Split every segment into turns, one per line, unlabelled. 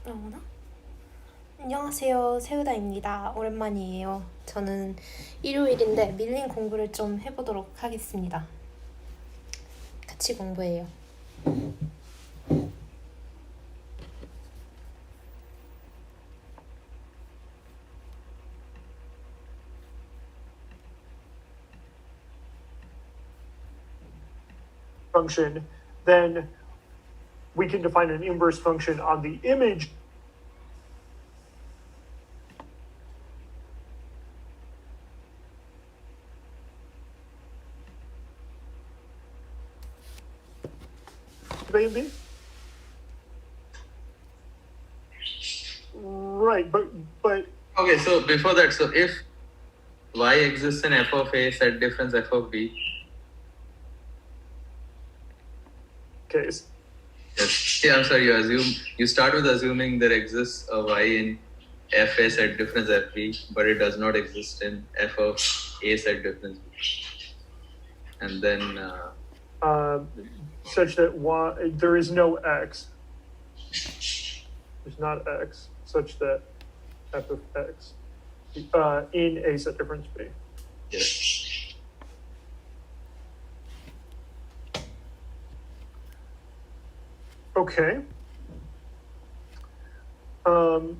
나오나? 안녕하세요. 세우다입니다. 오랜만이에요. 저는 일요일인데 밀린 공부를 좀 해보도록 하겠습니다. 같이 공부해요.
function, then we can define an inverse function on the image of A and B. Right, but
okay, so before that, so if y exists in f of a set difference f of b,
case.
yes, yeah, I'm sorry, you start with assuming there exists a y in f a set difference f b, but it does not exist in f of a set difference b, and then
Such that y there is no x. There's not x such that f of x in a set difference b.
yes.
Okay. All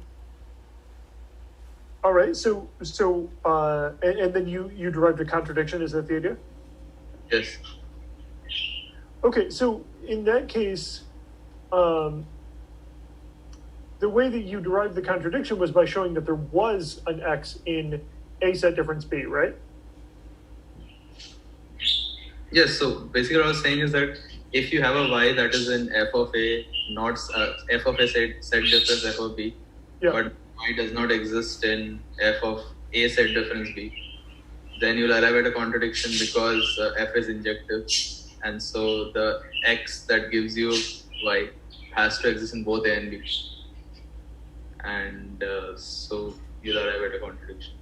right. So and then you derived a contradiction. Is that the idea?
Yes.
Okay. So in that case, the way that you derived the contradiction was by showing that there was an x in a set difference b, right?
Yes, so basically what I was saying is that if you have a y that is in f of a, not f of a set difference f of b,
Yeah.
but y does not exist in f of a set difference b, then you'll arrive at a contradiction because f is injective, and so the x that gives you y has to exist in both a and b, and so you'll arrive at a contradiction.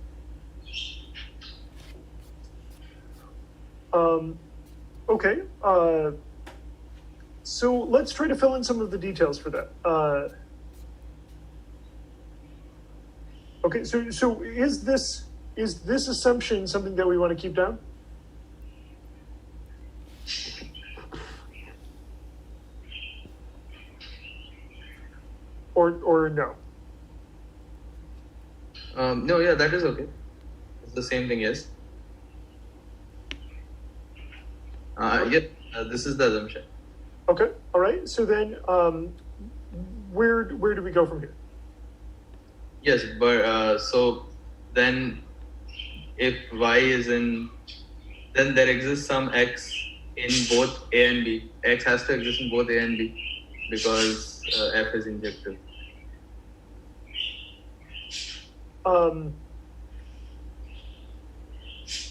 Okay. So let's try to fill in some of the details for that. Okay. So is this assumption something that we want to keep down? Or no?
No, yeah, that is okay. It's the same thing, yes. Yes, this is the assumption.
Okay. All right. So then, where do we go from here?
Yes, but so then if y is in, then there exists some x in both a and b. X has to exist in both a and b because f is injective.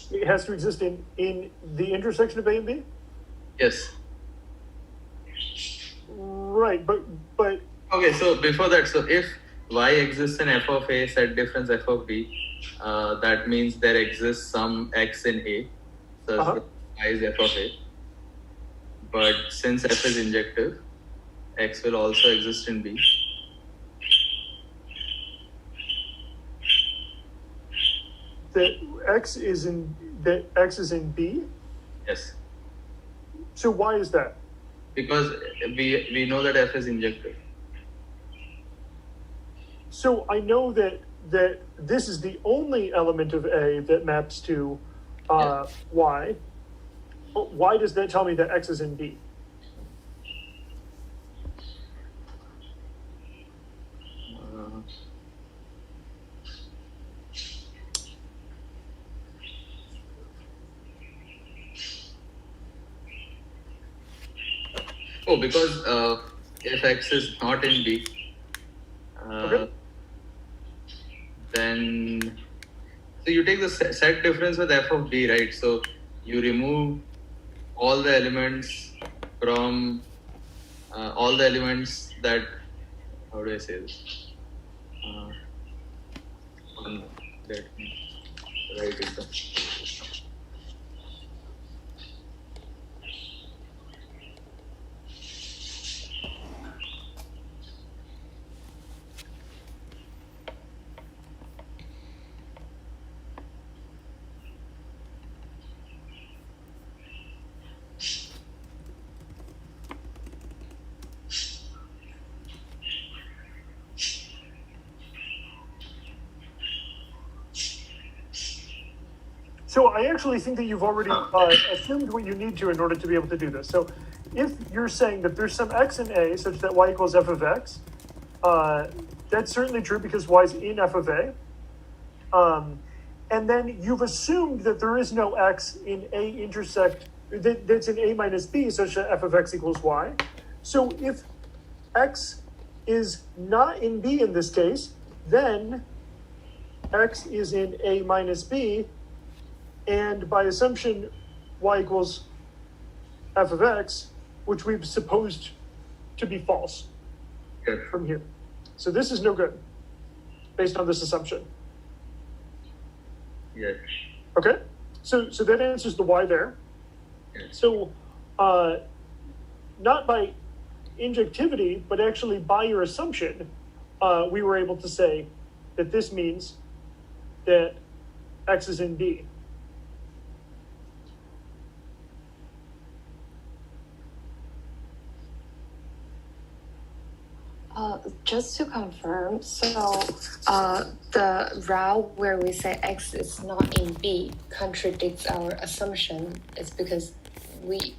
It has to exist in the intersection of A and B?
Yes.
Right, but
Okay, so before that, so if y exists in f of a set difference f of b, that means there exists some x in a, so y is f of a. But since f is injective, x will also exist in b.
that x is in B?
Yes.
So why is that?
Because we know that f is injective.
So I know that this is the only element of A that maps to y. But why does that tell me that x is in B?
Because if x is not in B,
Okay.
then so you take the set difference with f of B, right? So you remove all the elements from all the elements that, how do I say this? Let me write it down.
So I actually think that you've already assumed what you need to in order to be able to do this. So if you're saying that there's some x in A such that y equals f of x, that's certainly true because y is in f of A. And then you've assumed that there is no x in A intersect, that's in A minus B such that f of x equals y. So if x is not in B in this case, then x is in A minus B, and by assumption, y equals f of x, which we've supposed to be false
Yes.
from here. So this is no good, based on this assumption.
Yes.
Okay? So that answers the y there.
Yes.
So not by injectivity, but actually by your assumption, we were able to say that this means that x is in B.
Just to confirm, so the route where we say x is not in B contradicts our assumption. It's because we